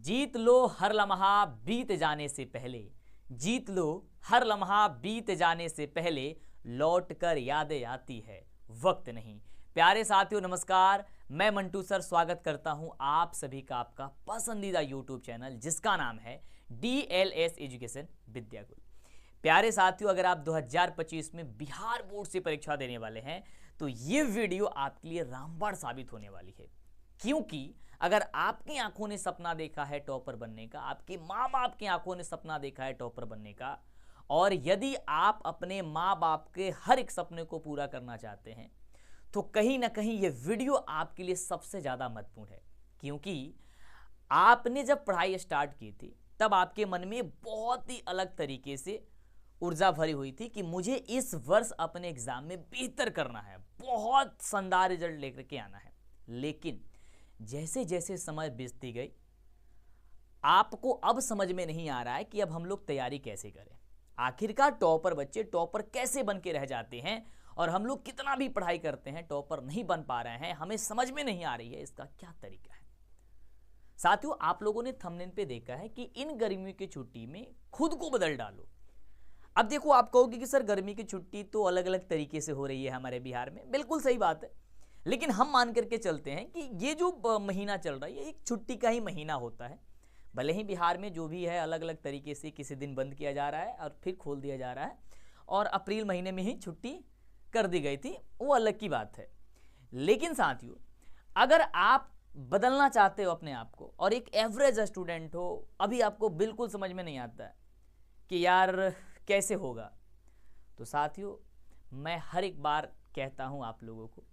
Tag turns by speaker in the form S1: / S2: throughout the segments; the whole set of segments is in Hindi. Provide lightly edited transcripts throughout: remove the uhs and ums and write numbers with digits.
S1: जीत लो हर लम्हा बीत जाने से पहले, जीत लो हर लम्हा बीत जाने से पहले, लौट कर यादें आती है वक्त नहीं। प्यारे साथियों नमस्कार, मैं मंटू सर स्वागत करता हूं आप सभी का आपका पसंदीदा यूट्यूब चैनल जिसका नाम है DLS एजुकेशन विद्याकुल। प्यारे साथियों, अगर आप 2025 में बिहार बोर्ड से परीक्षा देने वाले हैं तो ये वीडियो आपके लिए रामबाण साबित होने वाली है, क्योंकि अगर आपकी आंखों ने सपना देखा है टॉपर बनने का, आपके माँ बाप की आंखों ने सपना देखा है टॉपर बनने का, और यदि आप अपने माँ बाप के हर एक सपने को पूरा करना चाहते हैं तो कहीं ना कहीं ये वीडियो आपके लिए सबसे ज़्यादा महत्वपूर्ण है। क्योंकि आपने जब पढ़ाई स्टार्ट की थी तब आपके मन में बहुत ही अलग तरीके से ऊर्जा भरी हुई थी कि मुझे इस वर्ष अपने एग्जाम में बेहतर करना है, बहुत शानदार रिजल्ट लेकर के आना है। लेकिन जैसे जैसे समय बीतती गई आपको अब समझ में नहीं आ रहा है कि अब हम लोग तैयारी कैसे करें। आखिरकार टॉपर बच्चे टॉपर कैसे बन के रह जाते हैं और हम लोग कितना भी पढ़ाई करते हैं टॉपर नहीं बन पा रहे हैं, हमें समझ में नहीं आ रही है इसका क्या तरीका है। साथियों, आप लोगों ने थंबनेल पे देखा है कि इन गर्मियों की छुट्टी में खुद को बदल डालो। अब देखो, आप कहोगे कि सर गर्मी की छुट्टी तो अलग अलग तरीके से हो रही है हमारे बिहार में, बिल्कुल सही बात है, लेकिन हम मान करके चलते हैं कि ये जो महीना चल रहा है ये एक छुट्टी का ही महीना होता है। भले ही बिहार में जो भी है अलग अलग तरीके से किसी दिन बंद किया जा रहा है और फिर खोल दिया जा रहा है, और अप्रैल महीने में ही छुट्टी कर दी गई थी, वो अलग की बात है। लेकिन साथियों, अगर आप बदलना चाहते हो अपने आप को और एक एवरेज स्टूडेंट हो, अभी आपको बिल्कुल समझ में नहीं आता है कि यार कैसे होगा, तो साथियों मैं हर एक बार कहता हूं आप लोगों को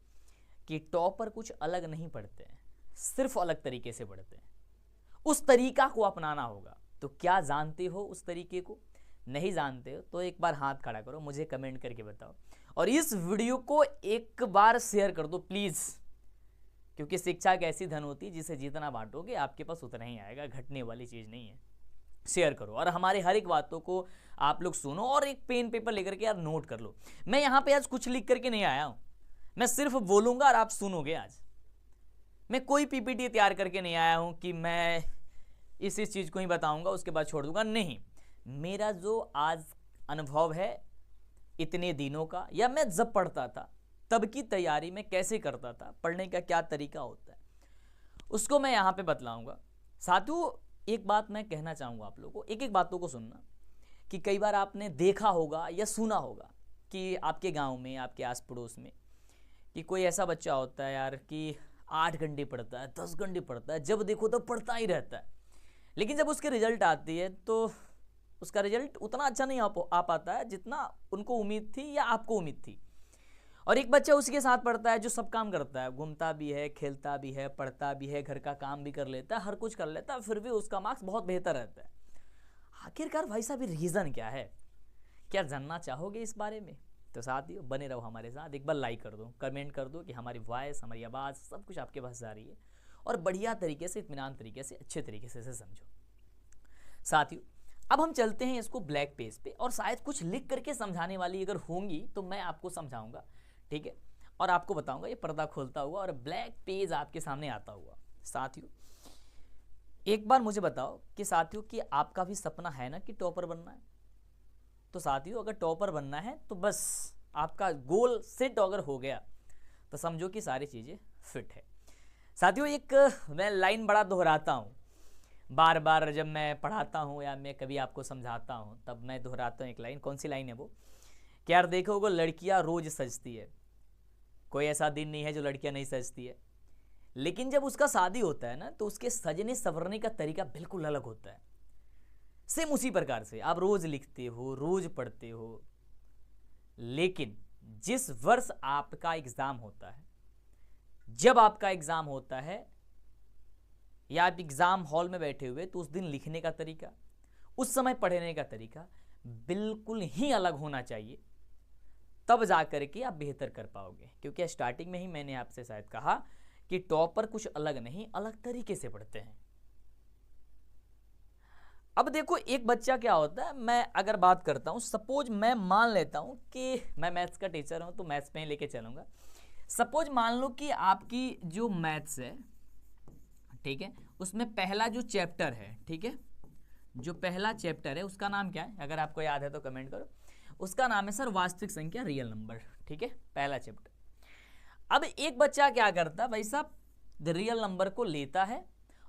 S1: कि टॉपर कुछ अलग नहीं पढ़ते हैं, सिर्फ अलग तरीके से पढ़ते हैं। उस तरीका को अपनाना होगा। तो क्या जानते हो उस तरीके को? नहीं जानते हो तो एक बार हाथ खड़ा करो, मुझे कमेंट करके बताओ, और इस वीडियो को एक बार शेयर कर दो प्लीज, क्योंकि शिक्षा एक ऐसी धन होती है जिसे जितना बांटोगे आपके पास उतना ही आएगा, घटने वाली चीज नहीं है। शेयर करो और हमारे हर एक बातों को आप लोग सुनो और एक पेन पेपर लेकर के यार नोट कर लो। मैं यहाँ पे आज कुछ लिख करके नहीं आया हूँ, मैं सिर्फ बोलूंगा और आप सुनोगे। आज मैं कोई पीपीटी तैयार करके नहीं आया हूं कि मैं इस चीज को ही बताऊंगा उसके बाद छोड़ दूंगा, नहीं। मेरा जो आज अनुभव है इतने दिनों का, या मैं जब पढ़ता था तब की तैयारी में कैसे करता था, पढ़ने का क्या तरीका होता है, उसको मैं यहाँ पे बतलाऊंगा। साथियों, एक बात मैं कहना चाहूंगा आप लोगों को, एक एक बातों को सुनना, कि कई बार आपने देखा होगा या सुना होगा कि आपके गाँव में, आपके आस पड़ोस में कि कोई ऐसा बच्चा होता है यार कि 8 घंटे पढ़ता है, 10 घंटे पढ़ता है, जब देखो तो पढ़ता ही रहता है, लेकिन जब उसके रिजल्ट आती है तो उसका रिजल्ट उतना अच्छा नहीं आ पाता है जितना उनको उम्मीद थी या आपको उम्मीद थी। और एक बच्चा उसके साथ पढ़ता है जो सब काम करता है, घूमता भी है, खेलता भी है, पढ़ता भी है, घर का काम भी कर लेता है, हर कुछ कर लेता है, फिर भी उसका मार्क्स बहुत बेहतर रहता है। आखिरकार भाई साहब रीज़न क्या है? क्या जानना चाहोगे इस बारे में? तो साथियों बने रहो हमारे साथ। एक बार लाइक कर दो, कमेंट कर दो कि हमारी वॉइस, हमारी आवाज़ सब कुछ आपके पास जा रही है, और बढ़िया तरीके से, इत्मीनान तरीके से, अच्छे तरीके से समझो। साथियों, अब हम चलते हैं इसको ब्लैक पेज पे, और शायद कुछ लिख करके समझाने वाली अगर होंगी तो मैं आपको समझाऊंगा, ठीक है, और आपको बताऊंगा ये पर्दा खोलता हुआ और ब्लैक पेज आपके सामने आता हुआ। साथियों एक बार मुझे बताओ कि साथियों कि आपका भी सपना है ना कि टॉपर बनना है? तो साथियों अगर टॉपर बनना है तो बस आपका गोल सेट अगर हो गया तो समझो कि सारी चीज़ें फिट है। साथियों एक मैं लाइन बड़ा दोहराता हूँ, बार बार जब मैं पढ़ाता हूँ या मैं कभी आपको समझाता हूँ तब मैं दोहराता हूँ एक लाइन। कौन सी लाइन है वो? कि यार देखोगे लड़कियाँ रोज सजती है, कोई ऐसा दिन नहीं है जो लड़कियाँ नहीं सजती है, लेकिन जब उसका शादी होता है ना तो उसके सजने संवरने का तरीका बिल्कुल अलग होता है। सेम उसी प्रकार से आप रोज लिखते हो, रोज पढ़ते हो, लेकिन जिस वर्ष आपका एग्जाम होता है, जब आपका एग्जाम होता है या आप एग्जाम हॉल में बैठे हुए, तो उस दिन लिखने का तरीका, उस समय पढ़ने का तरीका बिल्कुल ही अलग होना चाहिए, तब जाकर के आप बेहतर कर पाओगे। क्योंकि स्टार्टिंग में ही मैंने आपसे शायद कहा कि टॉपर कुछ अलग नहीं, अलग तरीके से पढ़ते हैं। अब देखो एक बच्चा क्या होता है, मैं अगर बात करता हूं, सपोज मैं मान लेता हूं कि मैं मैथ्स का टीचर हूं तो मैथ्स पे ही लेके चलूंगा। सपोज मान लो कि आपकी जो मैथ्स है, ठीक है, उसमें पहला जो चैप्टर है, ठीक है, जो पहला चैप्टर है उसका नाम क्या है, अगर आपको याद है तो कमेंट करो। उसका नाम है सर वास्तविक संख्या, रियल नंबर, ठीक है, पहला चैप्टर। अब एक बच्चा क्या करता भाई साहब, रियल नंबर को लेता है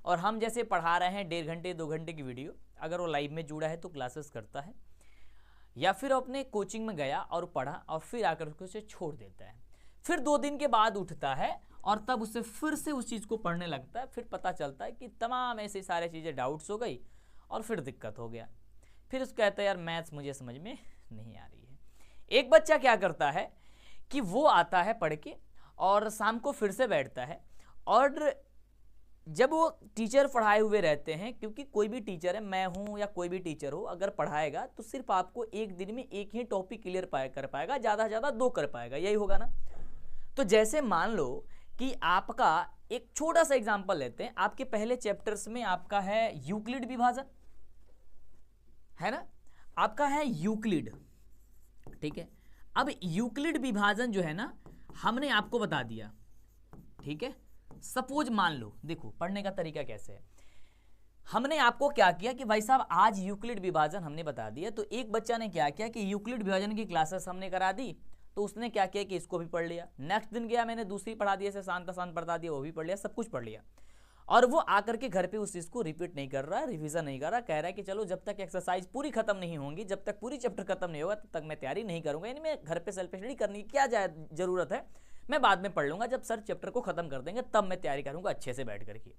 S1: और हम जैसे पढ़ा रहे हैं 1.5 घंटे 2 घंटे की वीडियो, अगर वो लाइव में जुड़ा है तो क्लासेस करता है, या फिर अपने कोचिंग में गया और पढ़ा और फिर आकर उसको उसे छोड़ देता है, फिर 2 दिन के बाद उठता है और तब उसे फिर से उस चीज़ को पढ़ने लगता है, फिर पता चलता है कि तमाम ऐसी सारी चीज़ें डाउट्स हो गई और फिर दिक्कत हो गया, फिर उसको कहता है यार मैथ्स मुझे समझ में नहीं आ रही है। एक बच्चा क्या करता है कि वो आता है पढ़ के और शाम को फिर से बैठता है, और जब वो टीचर पढ़ाए हुए रहते हैं, क्योंकि कोई भी टीचर है, मैं हूँ या कोई भी टीचर हो, अगर पढ़ाएगा तो सिर्फ आपको एक दिन में एक ही टॉपिक क्लियर कर पाएगा, ज़्यादा से ज़्यादा 2 कर पाएगा, यही होगा ना। तो जैसे मान लो कि आपका एक छोटा सा एग्जाम्पल लेते हैं, आपके पहले चैप्टर्स में आपका है यूक्लिड विभाजन, है ना, आपका है यूक्लिड, ठीक है। अब यूक्लिड विभाजन जो है ना, हमने आपको बता दिया, ठीक है। सपोज मान लो, देखो पढ़ने का तरीका कैसे है, हमने आपको क्या किया कि भाई साहब आज यूक्लिड विभाजन हमने बता दिया, तो एक बच्चा ने क्या किया कि यूक्लिड विभाजन की क्लासेस हमने करा दी, तो उसने क्या किया कि इसको भी पढ़ लिया, नेक्स्ट दिन गया मैंने दूसरी पढ़ा दिया, शांत आसान पढ़ा दिया, वो भी पढ़ लिया, सब कुछ पढ़ लिया, और वो आकर के घर पे उस चीज़ को रिपीट नहीं कर रहा, रिवीजन नहीं कर रहा, कह रहा है कि चलो जब तक एक्सरसाइज पूरी खत्म नहीं होंगी, जब तक पूरी चैप्टर खत्म नहीं होगा तब तक मैं तैयारी नहीं करूंगा, यानी मैं घर पे सेल्फ स्टडी करने की क्या जरूरत है, मैं बाद में पढ़ लूंगा, जब सर चैप्टर को खत्म कर देंगे तब मैं तैयारी करूंगा अच्छे से बैठ करके।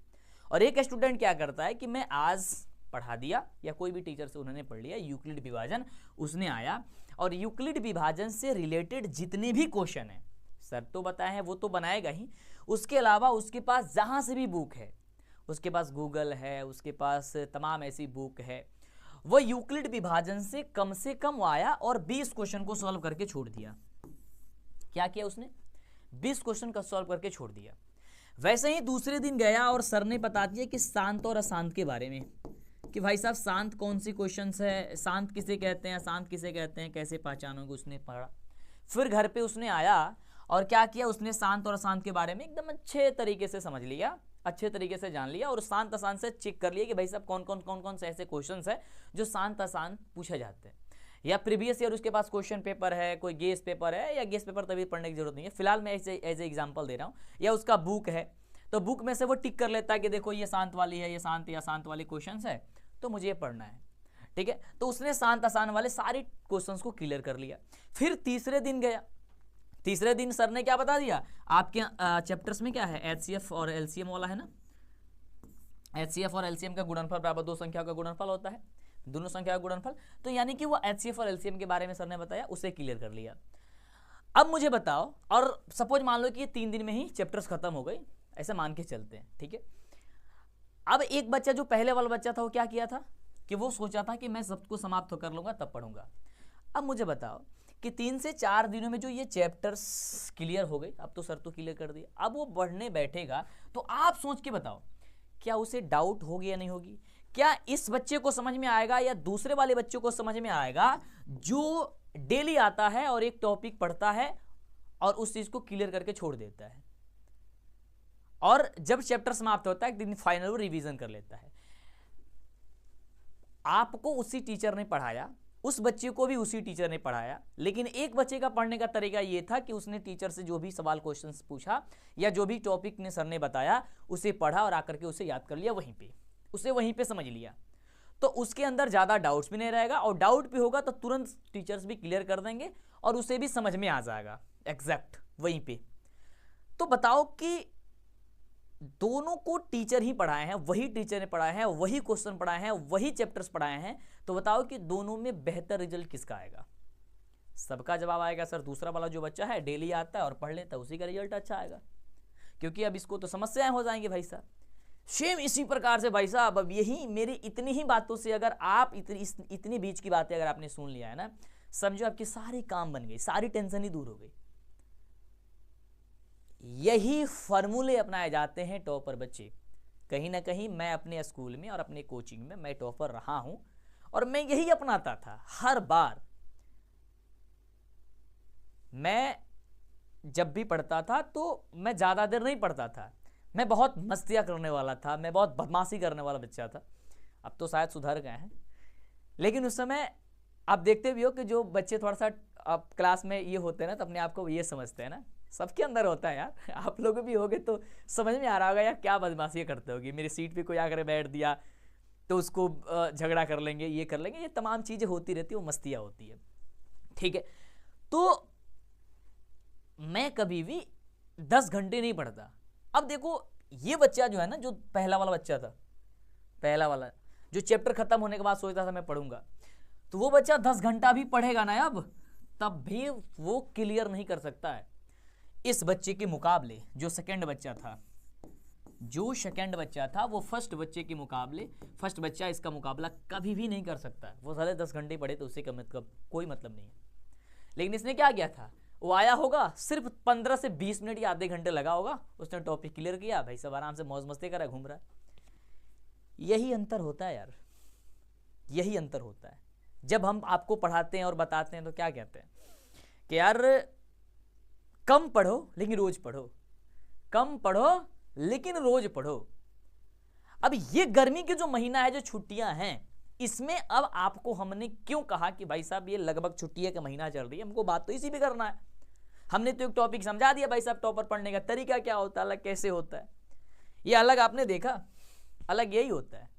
S1: और एक स्टूडेंट क्या करता है कि मैं आज पढ़ा दिया, या कोई भी टीचर से उन्होंने पढ़ लिया यूक्लिड विभाजन, उसने आया और यूक्लिड विभाजन से रिलेटेड जितने भी क्वेश्चन हैं, सर तो बताए हैं वो तो बनाएगा ही, उसके अलावा उसके पास जहां से भी बुक है, उसके पास गूगल है, उसके पास तमाम ऐसी बुक है, वो यूक्लिड विभाजन से कम आया और 20 क्वेश्चन को सॉल्व करके छोड़ दिया। क्या किया उसने, 20 क्वेश्चन का सॉल्व करके छोड़ दिया। वैसे ही दूसरे दिन गया और सर ने बता दिया कि शांत और अशांत के बारे में, कि भाई साहब शांत कौन सी क्वेश्चंस है, शांत किसे कहते हैं, अशांत किसे कहते हैं, कैसे पहचानोगे, उसने पढ़ा। फिर घर पे उसने आया और क्या किया, उसने शांत और अशांत के बारे में एकदम अच्छे तरीके से समझ लिया, अच्छे तरीके से जान लिया, और शांत अशांत से चेक कर लिया कि भाई साहब कौन कौन से ऐसे क्वेश्चंस है जो शांत अशांत पूछे जाते हैं, या प्रीवियस ईयर उसके पास क्वेश्चन पेपर है, कोई गेस पेपर है, या गेस पेपर तभी पढ़ने की जरूरत नहीं है, फिलहाल मैं एज ए एग्जाम्पल दे रहा हूँ, या उसका बुक है तो बुक में से वो टिक कर लेता है कि देखो ये शांत वाली है, ये शांत या शांत वाली क्वेश्चंस है, तो मुझे ये पढ़ना है, ठीक है। तो उसने शांत आसान वाले सारे क्वेश्चंस को क्लियर कर लिया। फिर तीसरे दिन गया, तीसरे दिन सर ने क्या बता दिया, आपके चैप्टर्स में क्या है, एचसीएफ और एलसीएम वाला है ना, एचसीएफ और एलसीएम का गुणनफल बराबर 2 संख्याओं का गुणनफल होता है, दोनों संख्या का गुणनफल, तो यानी कि वो एचसीएफ और एलसीएम के बारे में सर ने बताया, उसे क्लियर कर लिया। अब मुझे बताओ, और सपोज मान लो कि ये 3 दिन में ही चैप्टर्स खत्म हो गए, ऐसे मान के चलते हैं, ठीक है। अब एक बच्चा जो पहले वाला बच्चा था वो क्या किया था कि वो सोचा था कि मैं सबको समाप्त कर लूंगा तब पढ़ूंगा। अब मुझे बताओ कि 3 से 4 दिनों में जो ये चैप्टर्स क्लियर हो गए, अब तो सर तो क्लियर कर दिया, अब वो पढ़ने बैठेगा तो आप सोच के बताओ क्या उसे डाउट होगी या नहीं होगी, क्या इस बच्चे को समझ में आएगा या दूसरे वाले बच्चे को समझ में आएगा जो डेली आता है और एक टॉपिक पढ़ता है और उस चीज को क्लियर करके छोड़ देता है, और जब चैप्टर समाप्त होता है एक दिन फाइनल रिवीजन कर लेता है। आपको उसी टीचर ने पढ़ाया, उस बच्चे को भी उसी टीचर ने पढ़ाया, लेकिन एक बच्चे का पढ़ने का तरीका यह था कि उसने टीचर से जो भी सवाल क्वेश्चंस पूछा या जो भी टॉपिक ने सर ने बताया उसे पढ़ा और आकर के उसे याद कर लिया, वहीं पे उसे वहीं पे समझ लिया, तो उसके अंदर ज़्यादा डाउट्स भी नहीं रहेगा, और डाउट भी होगा तो तुरंत टीचर्स भी क्लियर कर देंगे और उसे भी समझ में आ जाएगा एग्जैक्ट वहीं पे। तो बताओ कि दोनों को टीचर ही पढ़ाए हैं, वही टीचर ने पढ़ाए हैं, वही क्वेश्चन पढ़ाए हैं, वही चैप्टर्स पढ़ाए हैं, तो बताओ कि दोनों में बेहतर रिजल्ट किसका आएगा। सबका जवाब आएगा सर दूसरा वाला जो बच्चा है डेली आता है और पढ़ लेता है उसी का रिजल्ट अच्छा आएगा, क्योंकि अब इसको तो समस्याएं हो जाएंगी भाई साहब। सेम इसी प्रकार से भाई साहब, अब यही मेरी इतनी ही बातों से अगर आप इतनी बीच की बातें अगर आपने सुन लिया है ना, समझो आपकी सारी काम बन गई, सारी टेंशन ही दूर हो गई। यही फॉर्मूले अपनाए जाते हैं टॉपर बच्चे। कहीं ना कहीं मैं अपने स्कूल में और अपने कोचिंग में मैं टॉपर रहा हूं और मैं यही अपनाता था हर बार। मैं जब भी पढ़ता था तो मैं ज़्यादा देर नहीं पढ़ता था, मैं बहुत मस्तियाँ करने वाला था, मैं बहुत बदमाशी करने वाला बच्चा था। अब तो शायद सुधर गए हैं, लेकिन उस समय आप देखते भी हो कि जो बच्चे थोड़ा सा अब क्लास में ये होते हैं ना, तो अपने आप को ये समझते हैं ना, सबके अंदर होता है यार। आप लोग भी होगे तो समझ में आ रहा होगा यार क्या बदमाशी करते होगी। मेरी सीट पे कोई आकर बैठ दिया तो उसको झगड़ा कर लेंगे, ये कर लेंगे, ये तमाम चीज़ें होती रहती है, वो मस्तियाँ होती है, ठीक है। तो मैं कभी भी 10 घंटे नहीं पढ़ता। अब देखो ये बच्चा जो है ना, जो पहला वाला बच्चा था, पहला वाला जो चैप्टर खत्म होने के बाद सोचता था मैं पढ़ूंगा, तो वो बच्चा 10 घंटा भी पढ़ेगा ना अब, तब भी वो क्लियर नहीं कर सकता है। इस बच्चे के मुकाबले जो सेकंड बच्चा था, वो फर्स्ट बच्चे के मुकाबले, फर्स्ट बच्चा इसका मुकाबला कभी भी नहीं कर सकता है। वो साले 10 घंटे पढ़े तो उससे कोई मतलब नहीं है। लेकिन इसने क्या किया था, वो आया होगा, सिर्फ 15 से 20 मिनट या आधे घंटे लगा होगा, उसने टॉपिक क्लियर किया, भाई सब आराम से मौज मस्ती कर रहा है, घूम रहा है। यही अंतर होता है यार, यही अंतर होता है। जब हम आपको पढ़ाते हैं और बताते हैं तो क्या कहते हैं कि यार कम पढ़ो लेकिन रोज पढ़ो, कम पढ़ो लेकिन रोज पढ़ो। अब ये गर्मी के जो महीना है, जो छुट्टियां हैं, इसमें अब आपको हमने क्यों कहा कि भाई साहब ये लगभग छुट्टियां का महीना चल रही है, हमको बात तो इसी पे करना है। हमने तो एक टॉपिक समझा दिया भाई साहब, टॉपर पढ़ने का तरीका क्या होता है, अलग कैसे होता है। ये अलग आपने देखा, अलग यही होता है।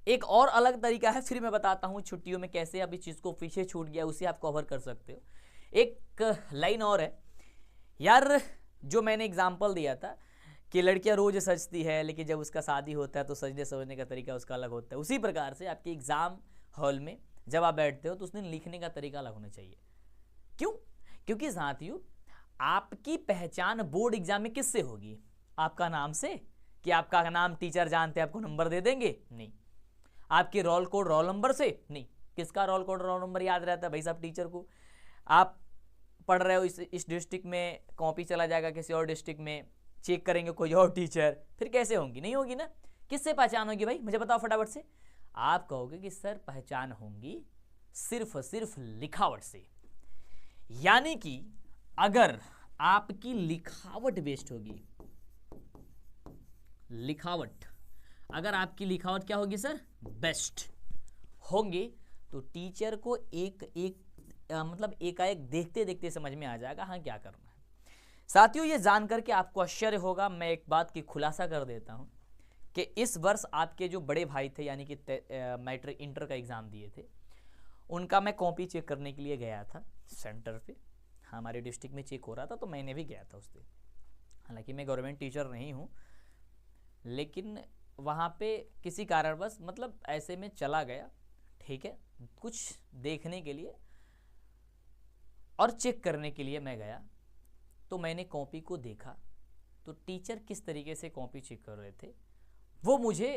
S1: एक और अलग तरीका है, फिर मैं बताता हूं छुट्टियों में कैसे आप इस चीज को पीछे छूट गया उसे आप कवर कर सकते हो। एक लाइन और है यार, जो मैंने एग्जाम्पल दिया था कि लड़कियां रोज सजती है, लेकिन जब उसका शादी होता है तो सजने सजने का तरीका उसका अलग होता है। उसी प्रकार से आपके एग्जाम हॉल में जब आप बैठते हो तो उस दिन लिखने का तरीका अलग होना चाहिए। क्यों? क्योंकि साथियों, आपकी पहचान बोर्ड एग्जाम में किससे होगी? आपका नाम से, कि आपका नाम टीचर जानते हैं आपको नंबर दे देंगे? नहीं। आपके रोल कोड रोल नंबर से? नहीं। किसका रोल कोड रोल नंबर याद रहता है भाई साहब? टीचर को। आप पढ़ रहे हो इस डिस्ट्रिक्ट में, कॉपी चला जाएगा किसी और डिस्ट्रिक्ट में, चेक करेंगे कोई और टीचर, फिर कैसे होंगी? नहीं होगी ना। किससे पहचान होगी भाई, मुझे बताओ फटाफट से। आप कहोगे कि सर पहचान होंगी सिर्फ लिखावट से। यानी कि अगर आपकी लिखावट बेस्ट होगी, लिखावट, अगर आपकी लिखावट क्या होगी सर? बेस्ट होंगे, तो टीचर को मतलब एकाएक देखते देखते समझ में आ जाएगा हाँ क्या करना है। साथियों, ये जानकर के आपको आश्चर्य होगा, मैं एक बात की खुलासा कर देता हूं कि इस वर्ष आपके जो बड़े भाई थे, यानी कि मैट्रिक इंटर का एग्जाम दिए थे, उनका मैं कॉपी चेक करने के लिए गया था सेंटर पे। हमारे डिस्ट्रिक्ट में चेक हो रहा था तो मैंने भी गया था उस दिन। हालांकि मैं गवर्नमेंट टीचर नहीं हूँ, लेकिन वहाँ पे किसी कारणवश मतलब ऐसे में चला गया, ठीक है, कुछ देखने के लिए और चेक करने के लिए मैं गया। तो मैंने कॉपी को देखा तो टीचर किस तरीके से कॉपी चेक कर रहे थे वो मुझे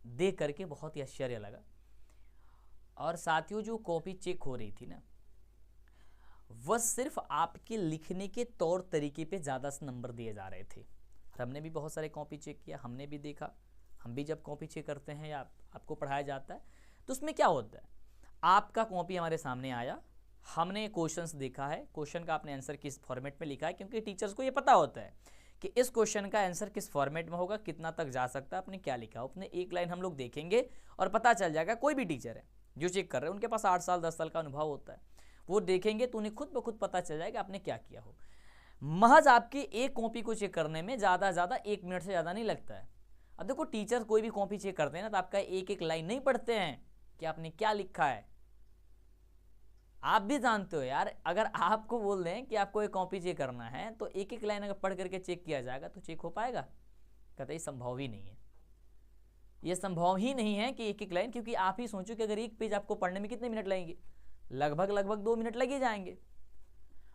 S1: देख करके बहुत ही आश्चर्य लगा। और साथियों, जो कॉपी चेक हो रही थी ना, वह सिर्फ आपके लिखने के तौर तरीके पे ज़्यादा नंबर दिए जा रहे थे। और हमने भी बहुत सारे कॉपी चेक किया, हमने भी देखा, हम भी जब कॉपी चेक करते हैं या आपको पढ़ाया जाता है तो उसमें क्या होता है, आपका कॉपी हमारे सामने आया, हमने क्वेश्चंस देखा है, क्वेश्चन का आपने आंसर किस फॉर्मेट में लिखा है, क्योंकि टीचर्स को ये पता होता है कि इस क्वेश्चन का आंसर किस फॉर्मेट में होगा, कितना तक जा सकता है, आपने क्या लिखा हो। अपने एक लाइन हम लोग देखेंगे और पता चल जाएगा। कोई भी टीचर है जो चेक कर रहे हैं, उनके पास 8 साल 10 साल का अनुभव होता है, वो देखेंगे तो उन्हें खुद ब खुद पता चल जाएगा आपने क्या किया हो। महज आपकी एक कॉपी को चेक करने में ज़्यादा 1 मिनट से ज़्यादा नहीं लगता है। अब देखो, टीचर कोई भी कॉपी चेक करते हैं ना, तो आपका एक एक लाइन नहीं पढ़ते हैं कि आपने क्या लिखा है। आप भी जानते हो यार, अगर आपको बोल दें कि आपको एक कॉपी चेक करना है तो एक एक लाइन अगर पढ़ करके चेक किया जाएगा तो चेक हो पाएगा? कतई संभव ही नहीं है। यह संभव ही नहीं है कि एक एक लाइन, क्योंकि आप ही सोचो कि अगर एक पेज आपको पढ़ने में कितने मिनट लगेंगे? लगभग 2 मिनट लगे जाएंगे।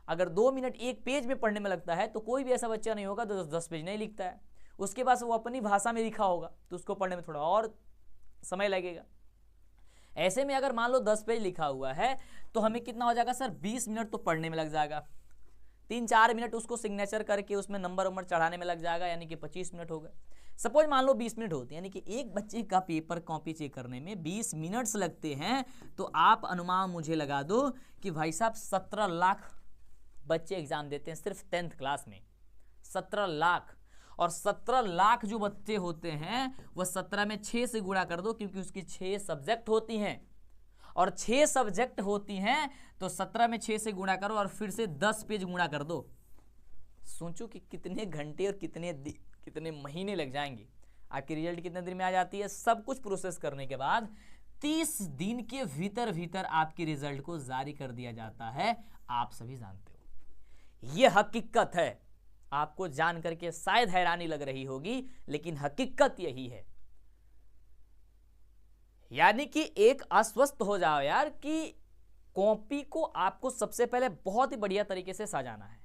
S1: अगर 2 मिनट एक पेज में पढ़ने में लगता है तो कोई भी ऐसा बच्चा नहीं होगा जो 10 पेज नहीं लिखता है। उसके पास वो अपनी भाषा में लिखा होगा तो उसको पढ़ने में थोड़ा और समय लगेगा। ऐसे में अगर मान लो 10 पेज लिखा हुआ है तो हमें कितना हो जाएगा सर? 20 मिनट तो पढ़ने में लग जाएगा, 3-4 मिनट उसको सिग्नेचर करके उसमें नंबर वंबर चढ़ाने में लग जाएगा, यानी कि 25 मिनट हो गए। सपोज मान लो 20 मिनट होते हैं, यानी कि एक बच्चे का पेपर कॉपी चेक करने में 20 मिनट्स लगते हैं, तो आप अनुमान मुझे लगा दो कि भाई साहब 17 लाख बच्चे एग्जाम देते हैं सिर्फ 10th क्लास में। 17 लाख। और 17 लाख जो बच्चे होते हैं वह 17 में 6 से गुणा कर दो, क्योंकि उसकी 6 सब्जेक्ट होती हैं और 6 सब्जेक्ट होती हैं, तो 17 में 6 से गुणा करो और फिर से 10 पेज गुणा कर दो। सोचो कि कितने घंटे और कितने महीने लग जाएंगे। आपकी रिजल्ट कितने दिन में आ जाती है? सब कुछ प्रोसेस करने के बाद 30 दिन के भीतर भीतर आपकी रिजल्ट को जारी कर दिया जाता है। आप सभी जानते हो, यह हकीकत है। आपको जान करके शायद हैरानी लग रही होगी, लेकिन हकीकत यही है। यानी कि एक आश्वस्त हो जाओ यार कि कॉपी को आपको सबसे पहले बहुत ही बढ़िया तरीके से सजाना है,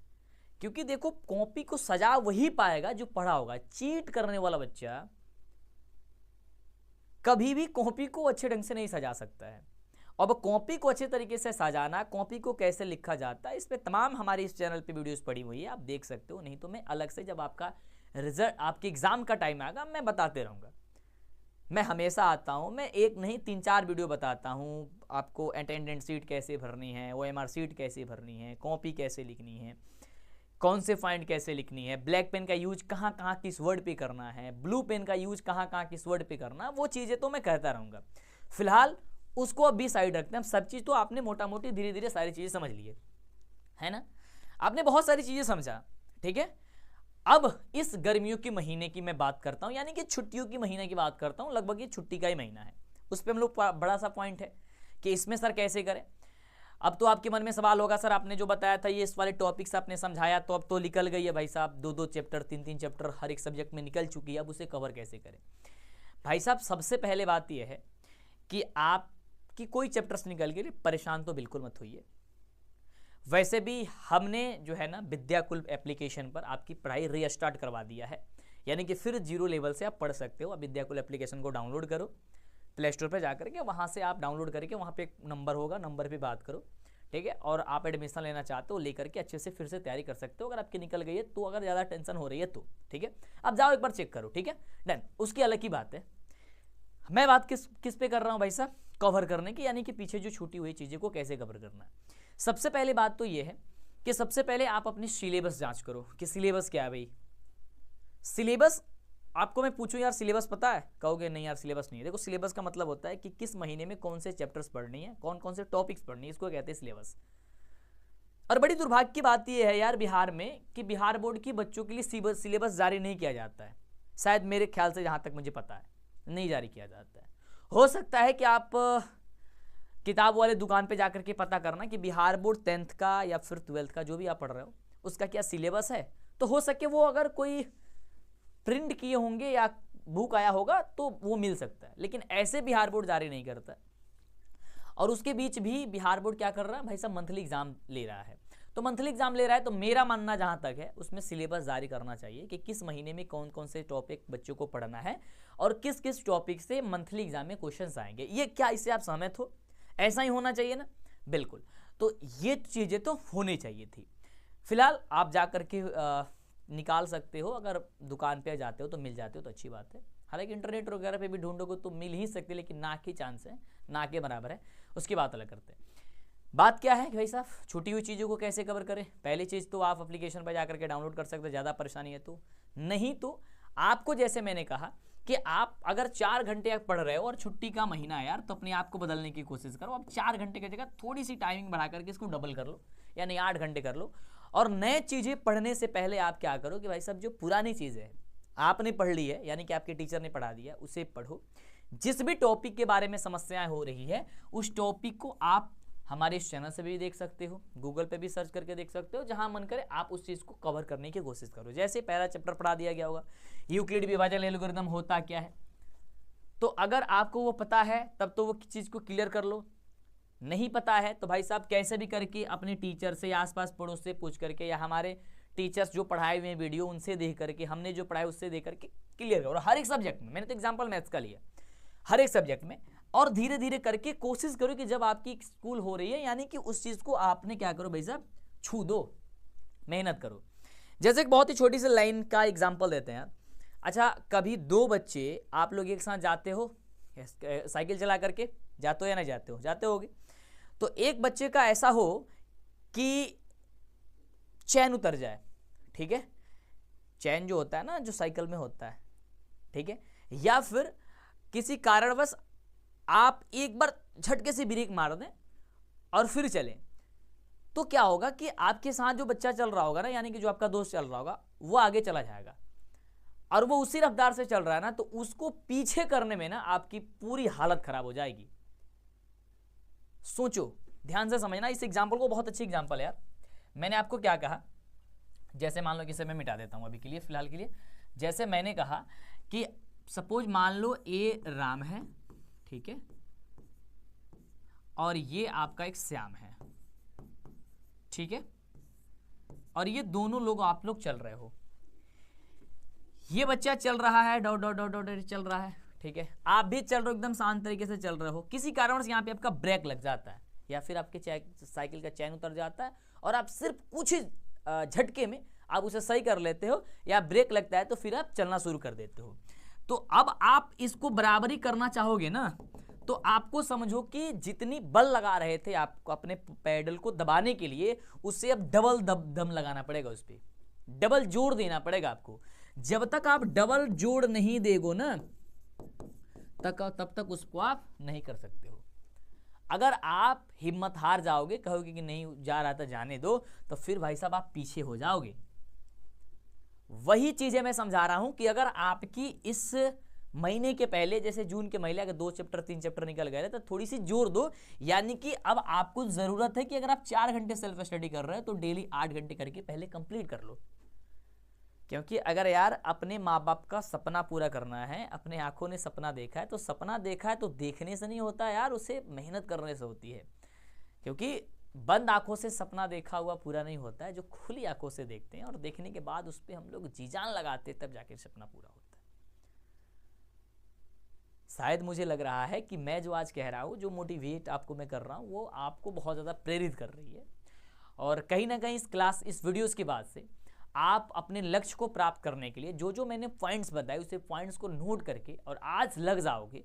S1: क्योंकि देखो कॉपी को सजा वही पाएगा जो पढ़ा होगा। चीट करने वाला बच्चा कभी भी कॉपी को अच्छे ढंग से नहीं सजा सकता है। अब कॉपी को अच्छे तरीके से सजाना, कॉपी को कैसे लिखा जाता है, इस पे तमाम हमारे इस चैनल पे वीडियोस पड़ी हुई है, आप देख सकते हो। नहीं तो मैं अलग से जब आपका रिजल्ट, आपके एग्जाम का टाइम आएगा, मैं बताते रहूँगा। मैं हमेशा आता हूँ, मैं एक नहीं 3-4 वीडियो बताता हूँ आपको। अटेंडेंस शीट कैसे भरनी है, OMR शीट कैसे भरनी है, कॉपी कैसे लिखनी है, कौन से फाइंड कैसे लिखनी है, ब्लैक पेन का यूज कहाँ कहाँ किस वर्ड पे करना है, ब्लू पेन का यूज कहाँ कहाँ किस वर्ड पे करना, वो चीज़ें तो मैं कहता रहूँगा। फिलहाल उसको अभी साइड रखते हैं। सब चीज़ तो आपने मोटा मोटी धीरे धीरे सारी चीज़ें समझ ली है ना, आपने बहुत सारी चीज़ें समझा, ठीक है। अब इस गर्मियों के महीने की मैं बात करता हूँ, यानी कि छुट्टियों की महीने की बात करता हूँ। लगभग ये छुट्टी का ही महीना है, उस पर हम लोग बड़ा सा पॉइंट है कि इसमें सर कैसे करें। अब तो आपके मन में सवाल होगा, सर आपने जो बताया था ये इस वाले टॉपिक्स आपने समझाया, तो अब तो निकल गई है भाई साहब, 2-2 चैप्टर 3-3 चैप्टर हर एक सब्जेक्ट में निकल चुकी है, अब उसे कवर कैसे करें। भाई साहब सबसे पहले बात यह है कि आपकी कोई चैप्टर्स निकल गए, परेशान तो बिल्कुल मत होइए। वैसे भी हमने जो है ना विद्याकुल एप्लीकेशन पर आपकी पढ़ाई रीस्टार्ट करवा दिया है, यानी कि फिर 0 लेवल से आप पढ़ सकते हो। अब विद्याकुल एप्लीकेशन को डाउनलोड करो, प्ले स्टोर पर जा करके वहाँ से आप डाउनलोड करके, वहाँ पे एक नंबर होगा, नंबर पे बात करो, ठीक है। और आप एडमिशन लेना चाहते हो, लेकर के अच्छे से फिर से तैयारी कर सकते हो। अगर आपकी निकल गई है तो, अगर ज़्यादा टेंशन हो रही है तो, ठीक है, अब जाओ एक बार चेक करो, ठीक है, डन। उसकी अलग ही बात है। मैं बात किस पे कर रहा हूँ भाई साहब, कवर करने की, यानी कि पीछे जो छूटी हुई चीज़ें को कैसे कवर करना है। सबसे पहले बात तो ये है कि सबसे पहले आप अपनी सिलेबस जांच करो कि सिलेबस क्या है भाई। सिलेबस आपको मैं पूछूं यार सिलेबस पता है, कहोगे नहीं यार सिलेबस नहीं है। देखो सिलेबस का मतलब होता है कि किस महीने में कौन से चैप्टर्स पढ़नी है, कौन कौन से टॉपिक्स पढ़नी है, इसको कहते हैं सिलेबस। और बड़ी दुर्भाग्य की बात यह है यार बिहार में कि बिहार बोर्ड की बच्चों के लिए सिलेबस जारी नहीं किया जाता है। शायद मेरे ख्याल से, जहाँ तक मुझे पता है, नहीं जारी किया जाता है। हो सकता है कि आप किताब वाले दुकान पे जाकर के पता करना कि बिहार बोर्ड 10th का या फिर 12th का जो भी आप पढ़ रहे हो उसका क्या सिलेबस है, तो हो सके वो अगर कोई प्रिंट किए होंगे या बुक आया होगा तो वो मिल सकता है, लेकिन ऐसे बिहार बोर्ड जारी नहीं करता। और उसके बीच भी बिहार बोर्ड क्या कर रहा है भाई साहब, मंथली एग्जाम ले रहा है। तो मंथली एग्जाम ले रहा है तो मेरा मानना जहाँ तक है उसमें सिलेबस जारी करना चाहिए कि किस महीने में कौन कौन से टॉपिक बच्चों को पढ़ना है और किस किस टॉपिक से मंथली एग्जाम में क्वेश्चंस आएंगे। ये क्या, इससे आप सहमत हो? ऐसा ही होना चाहिए ना, बिल्कुल। तो ये चीज़ें तो होनी चाहिए थी। फिलहाल आप जा कर के निकाल सकते हो, अगर दुकान पे जाते हो तो मिल जाते हो तो अच्छी बात है। हालांकि इंटरनेट वगैरह पे भी ढूंढोगे तो मिल ही सकते, लेकिन ना के चांस है, ना के बराबर है, उसकी बात अलग करते हैं। बात क्या है कि भाई साहब छूटी हुई चीज़ों को कैसे कवर करें। पहली चीज़ तो आप एप्लीकेशन पर जाकर के डाउनलोड कर सकते हो, ज़्यादा परेशानी है तो। नहीं तो आपको, जैसे मैंने कहा कि आप अगर 4 घंटे पढ़ रहे हो और छुट्टी का महीना है यार, तो अपने आप को बदलने की कोशिश करो। अब 4 घंटे की जगह थोड़ी सी टाइमिंग बढ़ा करके इसको डबल कर लो, यानी 8 घंटे कर लो। और नए चीज़ें पढ़ने से पहले आप क्या करो कि भाई साहब जो पुरानी चीज़ें हैं आपने पढ़ ली है, यानी कि आपके टीचर ने पढ़ा दिया, उसे पढ़ो। जिस भी टॉपिक के बारे में समस्याएं हो रही है उस टॉपिक को आप हमारे इस चैनल से भी देख सकते हो, गूगल पे भी सर्च करके देख सकते हो, जहां मन करे आप उस चीज़ को कवर करने की कोशिश करो। जैसे पहला चैप्टर पढ़ा दिया गया होगा, यूक्लिड विभाजन एल्गोरिथम होता क्या है, तो अगर आपको वो पता है तब तो वो चीज़ को क्लियर कर लो। नहीं पता है तो भाई साहब कैसे भी करके अपने टीचर से या आसपास पड़ोस से पूछ करके, या हमारे टीचर्स जो पढ़ाए हुए वीडियो उनसे देख करके, हमने जो पढ़ाया उससे देख करके क्लियर करो। हर एक सब्जेक्ट में, मैंने तो एग्जाम्पल मैथ्स का लिया, हर एक सब्जेक्ट में। और धीरे धीरे करके कोशिश करो कि जब आपकी स्कूल हो रही है, यानी कि उस चीज़ को आपने क्या करो भाई साहब, छू दो, मेहनत करो। जैसे एक बहुत ही छोटी सी लाइन का एग्जाम्पल देते हैं। अच्छा, कभी 2 बच्चे आप लोग एक साथ जाते हो, साइकिल चला करके जाते हो या नहीं जाते हो, जाते होगे। तो एक बच्चे का ऐसा हो कि चैन उतर जाए, ठीक है, चैन जो होता है ना, जो साइकिल में होता है, ठीक है, या फिर किसी कारणवश आप एक बार झटके से ब्रेक मार दें और फिर चलें, तो क्या होगा कि आपके साथ जो बच्चा चल रहा होगा ना, यानी कि जो आपका दोस्त चल रहा होगा, वो आगे चला जाएगा और वो उसी रफ्तार से चल रहा है ना, तो उसको पीछे करने में ना आपकी पूरी हालत खराब हो जाएगी। सोचो, ध्यान से समझना इस एग्जाम्पल को, बहुत अच्छी एग्जाम्पल है यार। मैंने आपको क्या कहा, जैसे मान लो कि इसे मैं मिटा देता हूं अभी के लिए, फिलहाल के लिए। जैसे मैंने कहा कि सपोज मान लो ए राम है, ठीक है, और ये आपका एक श्याम है, ठीक है, और ये दोनों लोग आप लोग चल रहे हो। ये बच्चा चल रहा है, डॉट डॉट डॉट डॉट चल रहा है, ठीक है, आप भी चल रहे हो, एकदम शांत तरीके से चल रहे हो। किसी कारण से यहाँ पे आपका ब्रेक लग जाता है या फिर आपके साइकिल का चैन उतर जाता है और आप सिर्फ कुछ ही झटके में आप उसे सही कर लेते हो, या ब्रेक लगता है तो फिर आप चलना शुरू कर देते हो। तो अब आप इसको बराबरी करना चाहोगे ना, तो आपको समझो कि जितनी बल लगा रहे थे आपको अपने पैडल को दबाने के लिए, उससे अब डबल दम लगाना पड़ेगा, उस पर डबल जोर देना पड़ेगा आपको। जब तक आप डबल जोड़ नहीं देगो ना, तब तक उसको आप नहीं कर सकते हो। अगर आप हिम्मत हार जाओगे, कहोगे कि नहीं जा रहा था जाने दो, तो फिर भाई साहब आप पीछे हो जाओगे। वही चीजें मैं समझा रहा हूं कि अगर आपकी इस महीने के पहले, जैसे जून के महीने अगर 2 चैप्टर 3 चैप्टर निकल गए तो थोड़ी सी जोर दो, यानी कि अब आपको जरूरत है कि अगर आप 4 घंटे सेल्फ स्टडी कर रहे हो तो डेली 8 घंटे करके पहले कंप्लीट कर लो। क्योंकि अगर यार अपने माँ बाप का सपना पूरा करना है, अपने आंखों ने सपना देखा है, तो सपना देखा है तो देखने से नहीं होता यार, उसे मेहनत करने से होती है। क्योंकि बंद आंखों से सपना देखा हुआ पूरा नहीं होता है, जो खुली आंखों से देखते हैं और देखने के बाद उस पर हम लोग जी जान लगाते हैं, तब जाके सपना पूरा होता है। शायद मुझे लग रहा है कि मैं जो आज कह रहा हूँ, जो मोटिवेट आपको मैं कर रहा हूँ, वो आपको बहुत ज़्यादा प्रेरित कर रही है। और कहीं ना कहीं इस वीडियोज़ के बाद से आप अपने लक्ष्य को प्राप्त करने के लिए जो जो मैंने पॉइंट्स बताए, उसे पॉइंट्स को नोट करके और आज लग जाओगे,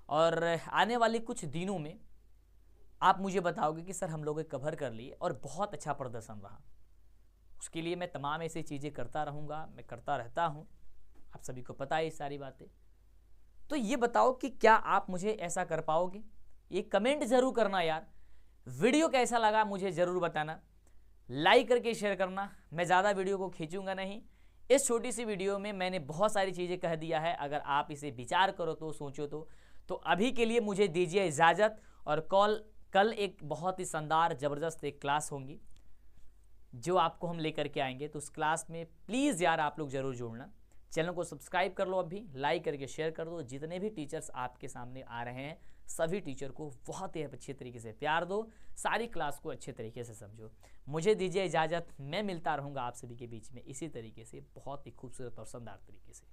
S1: और आने वाले कुछ दिनों में आप मुझे बताओगे कि सर हम लोग कवर कर लिए और बहुत अच्छा प्रदर्शन रहा। उसके लिए मैं तमाम ऐसी चीज़ें करता रहूँगा, मैं करता रहता हूँ, आप सभी को पता है ये सारी बातें। तो ये बताओ कि क्या आप मुझे ऐसा कर पाओगे? ये कमेंट ज़रूर करना यार। वीडियो कैसा लगा मुझे ज़रूर बताना, लाइक करके शेयर करना। मैं ज़्यादा वीडियो को खींचूंगा नहीं, इस छोटी सी वीडियो में मैंने बहुत सारी चीज़ें कह दिया है। अगर आप इसे विचार करो तो, सोचो तो अभी के लिए मुझे दीजिए इजाज़त। और कल एक बहुत ही शानदार ज़बरदस्त एक क्लास होंगी जो आपको हम लेकर के आएंगे, तो उस क्लास में प्लीज़ यार आप लोग ज़रूर जुड़ना। चैनल को सब्सक्राइब कर लो, अभी लाइक करके शेयर कर दो। जितने भी टीचर्स आपके सामने आ रहे हैं, सभी टीचर को बहुत ही अच्छे तरीके से प्यार दो, सारी क्लास को अच्छे तरीके से समझो। मुझे दीजिए इजाज़त, मैं मिलता रहूँगा आप सभी के बीच में इसी तरीके से, बहुत ही खूबसूरत और शानदार तरीके से।